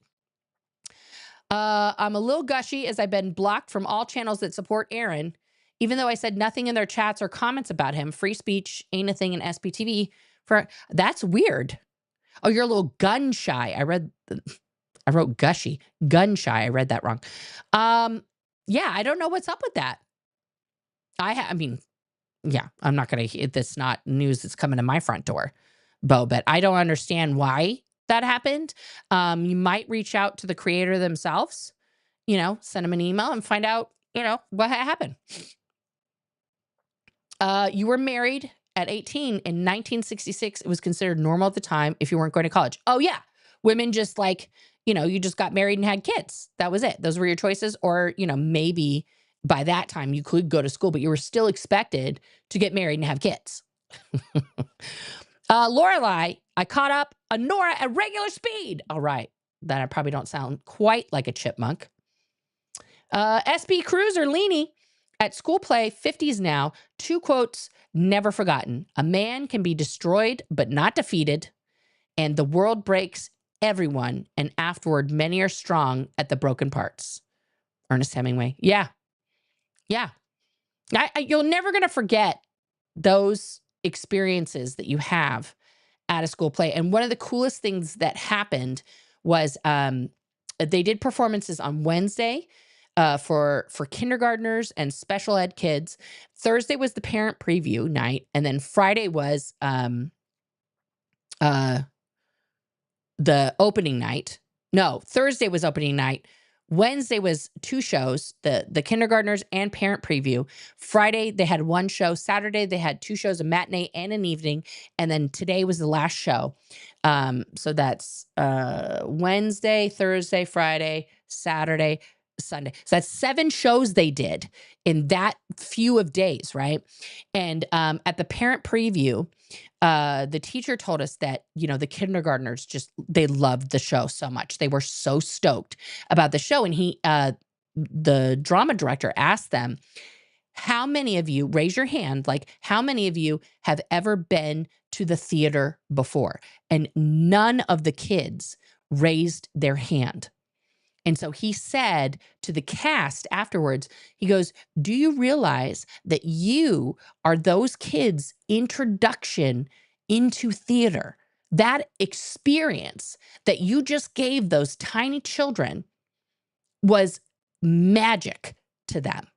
I'm a little gushy as I've been blocked from all channels that support Aaron, even though I said nothing in their chats or comments about him. Free speech ain't a thing in SPTV. That's weird. Oh, you're a little gun shy. I wrote gushy. Gun shy. I read that wrong. Yeah, I don't know what's up with that. Yeah, I'm not going to, that's not news that's coming to my front door, Bo, but I don't understand why that happened. You might reach out to the creator themselves, send them an email and find out, what happened. You were married at 18 in 1966. It was considered normal at the time if you weren't going to college. Oh yeah. Women just you just got married and had kids. That was it. Those were your choices. Or, maybe by that time you could go to school, but you were still expected to get married and have kids. Lorelei, I caught up a Nora at regular speed. All right. That I probably don't sound quite like a chipmunk. SB Cruiser Leany at school play, 50s now. 2 quotes, never forgotten. A man can be destroyed, but not defeated. And the world breaks everyone. And afterward, many are strong at the broken parts. Ernest Hemingway. Yeah. Yeah. You're never going to forget those experiences that you have at a school play. And one of the coolest things that happened was they did performances on Wednesday for kindergartners and special ed kids. Thursday was the parent preview night. And then Friday was the opening night. No, Thursday was opening night. Wednesday was 2 shows, the kindergartners and parent preview. Friday, they had 1 show. Saturday, they had 2 shows, a matinee and an evening. And then today was the last show. So that's Wednesday, Thursday, Friday, Saturday, Sunday. So that's 7 shows they did in that few of days, right? And at the parent preview, the teacher told us that, the kindergartners they loved the show so much. They were so stoked about the show. And the drama director asked them, how many of you, raise your hand, how many of you have ever been to the theater before? And none of the kids raised their hand. And so he said to the cast afterwards, he goes, do you realize that you are those kids' introduction into theater? That experience that you just gave those tiny children was magic to them.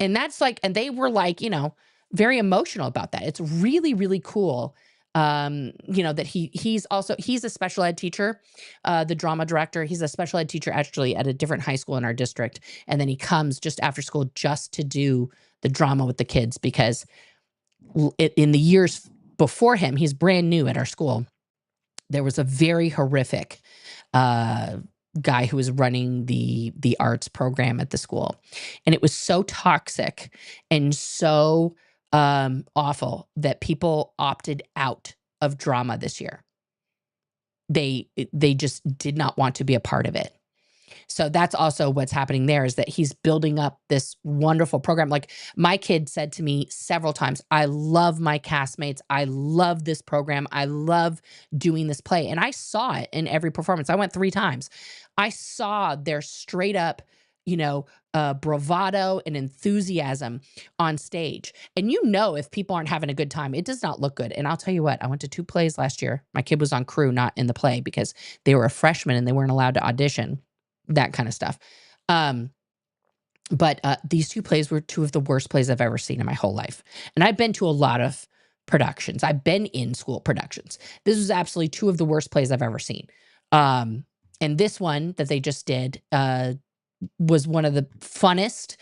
And that's and they were very emotional about that. It's really, really cool. That he's a special ed teacher, the drama director. He's a special ed teacher actually at a different high school in our district. And then he comes just after school just to do the drama with the kids because in the years before him, he's brand new at our school. There was a very horrific guy who was running the arts program at the school, and it was so toxic and so awful that people opted out of drama this year. They just did not want to be a part of it. So that's also what's happening there, is that he's building up this wonderful program. Like, my kid said to me several times, I love my castmates. I love this program. I love doing this play. And I saw it in every performance. I went 3 times. I saw their straight up, bravado and enthusiasm on stage. And if people aren't having a good time, it does not look good. And I'll tell you what, I went to 2 plays last year. My kid was on crew, not in the play, because they were a freshman and they weren't allowed to audition. That kind of stuff. But these 2 plays were 2 of the worst plays I've ever seen in my whole life. And I've been to a lot of productions. I've been in school productions. This was absolutely 2 of the worst plays I've ever seen. And this one that they just did was one of the funnest,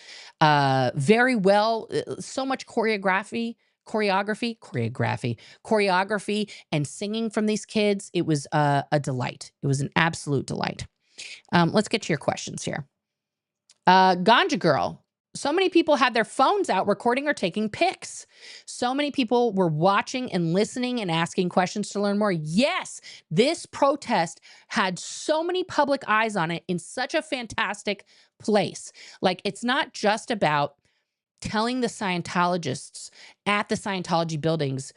very well, so much choreography and singing from these kids. It was a delight. It was an absolute delight. Let's get to your questions here. Ganja Girl. So many people had their phones out recording or taking pics. So many people were watching and listening and asking questions to learn more. Yes, this protest had so many public eyes on it in such a fantastic place. Like, it's not just about telling the Scientologists at the Scientology buildings,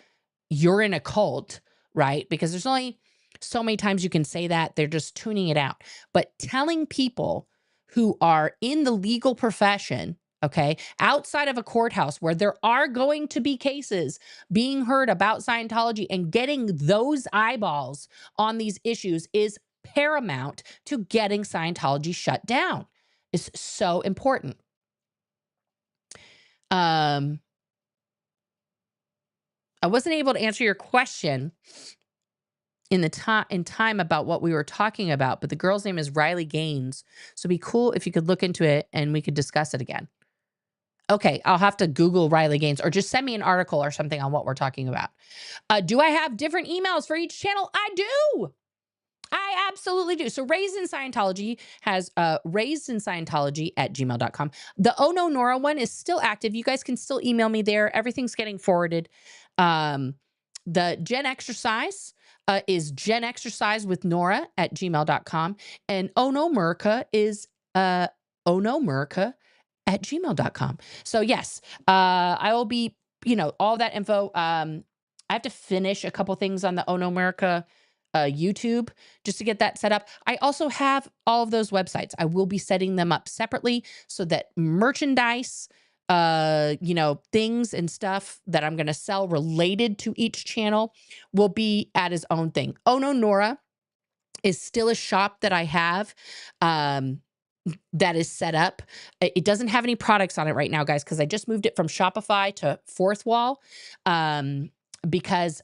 you're in a cult, right? Because there's only so many times you can say that. They're just tuning it out. But telling people who are in the legal profession, okay, outside of a courthouse where there are going to be cases being heard about Scientology, and getting those eyeballs on these issues is paramount to getting Scientology shut down. It's so important. I wasn't able to answer your question in time about what we were talking about, but the girl's name is Riley Gaines. So it'd be cool if you could look into it and we could discuss it again. Okay, I'll have to Google Riley Gaines, or just send me an article or something on what we're talking about. Do I have different emails for each channel? I do. I absolutely do. So Razed in Scientology has razedinscientology@gmail.com. The Oh No Nora one is still active. You guys can still email me there. Everything's getting forwarded. The Gen Exercise is genexercisewithnora@gmail.com. And Oh No Murka is ohnomurka@gmail.com. So yes, I will be, all that info. I have to finish a couple things on the Oh No Murka YouTube just to get that set up. I also have all of those websites. I will be setting them up separately so that merchandise, things and stuff that I'm going to sell related to each channel will be at his own thing. Oh No Nora is still a shop that I have. That is set up. It doesn't have any products on it right now, guys, because I just moved it from Shopify to Fourth Wall. Because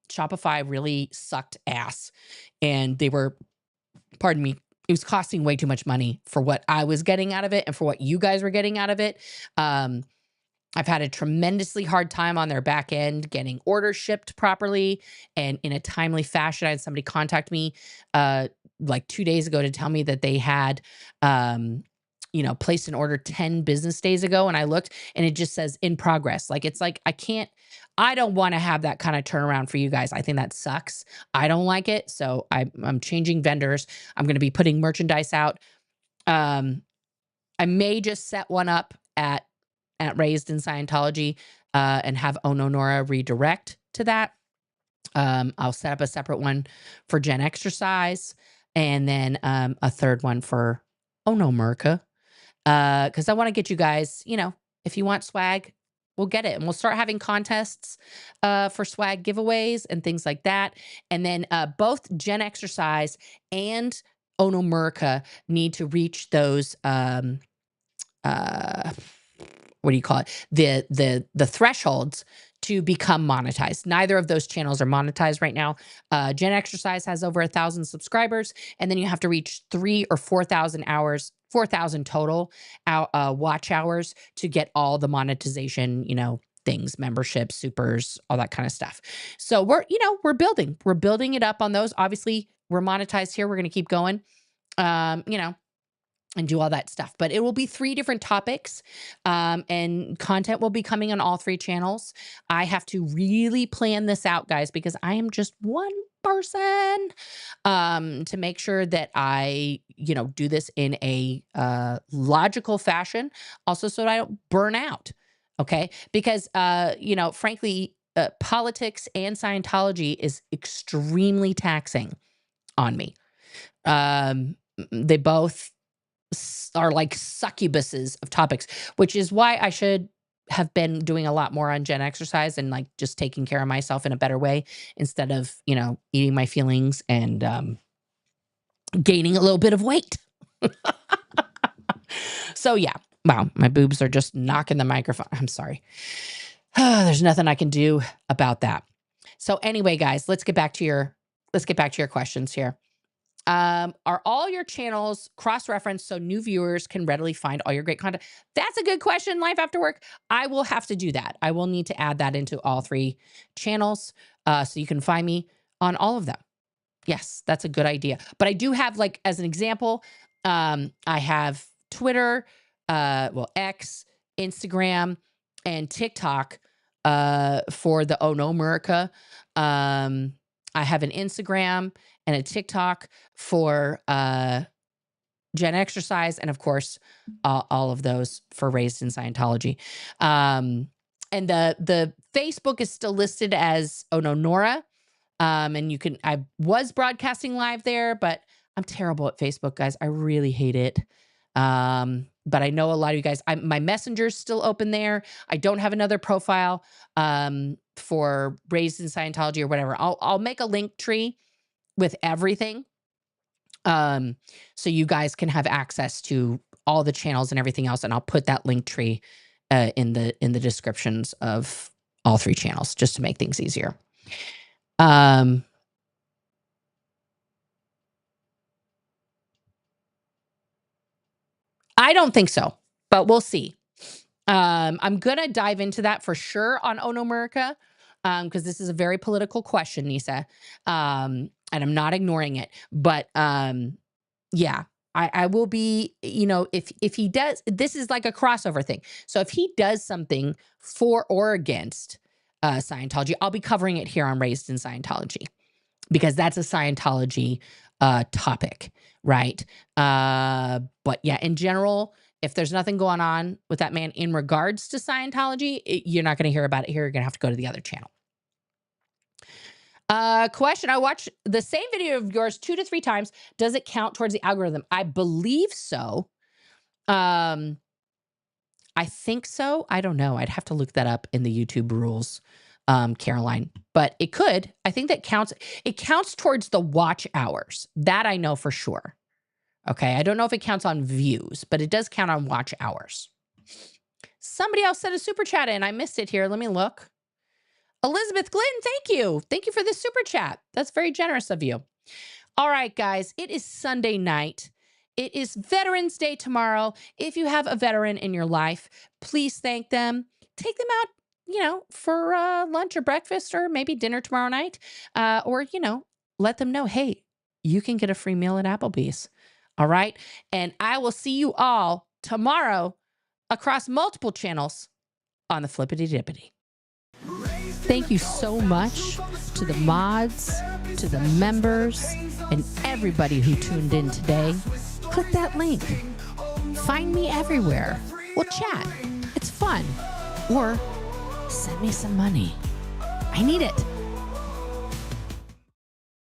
Shopify really sucked ass, and they were, pardon me, it was costing way too much money for what I was getting out of it and for what you guys were getting out of it. I've had a tremendously hard time on their back end getting orders shipped properly and in a timely fashion. I had somebody contact me like 2 days ago to tell me that they had placed an order 10 business days ago, and I looked and it just says in progress. Like, it's like, I don't want to have that kind of turnaround for you guys. I think that sucks. I don't like it. So I'm changing vendors. I'm going to be putting merchandise out. I may just set one up at Razed in Scientology and have Oh No Nora redirect to that. I'll set up a separate one for Gen Exercise, and then a third one for Oh No Murka. Because I want to get you guys, if you want swag, we'll get it. And we'll start having contests for swag giveaways and things like that. And then both Gen Exercise and Oh No Murka need to reach those, what do you call it? The thresholds to become monetized. Neither of those channels are monetized right now. Gen Exercise has over 1,000 subscribers, and then you have to reach 3,000 or 4,000 hours, 4,000 total watch hours to get all the monetization, things, memberships, supers, all that kind of stuff. So we're building it up on those. Obviously, we're monetized here. We're going to keep going, and do all that stuff. But it will be 3 different topics, and content will be coming on all 3 channels. I have to really plan this out, guys, because I am just one person, to make sure that I, do this in a logical fashion, also so that I don't burn out. Okay. Because, frankly, politics and Scientology is extremely taxing on me. They both are like succubuses of topics, which is why I should have been doing a lot more on Gen Exercise and like just taking care of myself in a better way instead of, eating my feelings and gaining a little bit of weight. So yeah, wow, my boobs are just knocking the microphone. I'm sorry. There's nothing I can do about that. So anyway, guys, let's get back to your questions here. Are all your channels cross-referenced so new viewers can readily find all your great content? That's a good question, Life After Work. I will have to do that. I will need to add that into all 3 channels, so you can find me on all of them. Yes, that's a good idea. But I do have, like, as an example, I have Twitter, X, Instagram, and TikTok for the Oh No America. I have an Instagram and a TikTok for Gen Exercise, and of course, all of those for Razed in Scientology. And the Facebook is still listed as Oh No Nora. And I was broadcasting live there, but I'm terrible at Facebook, guys. I really hate it. But I know a lot of you guys, my Messenger's still open there. I don't have another profile for Razed in Scientology or whatever. I'll make a link tree with everything, so you guys can have access to all the channels and everything else, and I'll put that link tree in the descriptions of all 3 channels just to make things easier. I don't think so, but we'll see. I'm gonna dive into that for sure on Oh No America, because this is a very political question, Nisa. And I'm not ignoring it, but yeah, I will be, if he does, this is like a crossover thing. So if he does something for or against Scientology, I'll be covering it here on Razed in Scientology, because that's a Scientology topic, right? But yeah, in general, if there's nothing going on with that man in regards to Scientology, you're not going to hear about it here. You're going to have to go to the other channel. Question. I watched the same video of yours 2 to 3 times. Does it count towards the algorithm? I believe so. I think so. I don't know. I'd have to look that up in the YouTube rules, Caroline, but it could. I think that counts. It counts towards the watch hours. That I know for sure. Okay. I don't know if it counts on views, but it does count on watch hours. Somebody else sent a super chat in. I missed it here. Let me look. Elizabeth Glynn, thank you. Thank you for the super chat. That's very generous of you. All right, guys, it is Sunday night. It is Veterans Day tomorrow. If you have a veteran in your life, please thank them. Take them out, for lunch or breakfast or maybe dinner tomorrow night. Or, let them know, hey, you can get a free meal at Applebee's. All right. And I will see you all tomorrow across multiple channels on the Flippity Dippity. Thank you so much to the mods, to the members, and everybody who tuned in today. Click that link. Find me everywhere. We'll chat. It's fun. Or send me some money. I need it.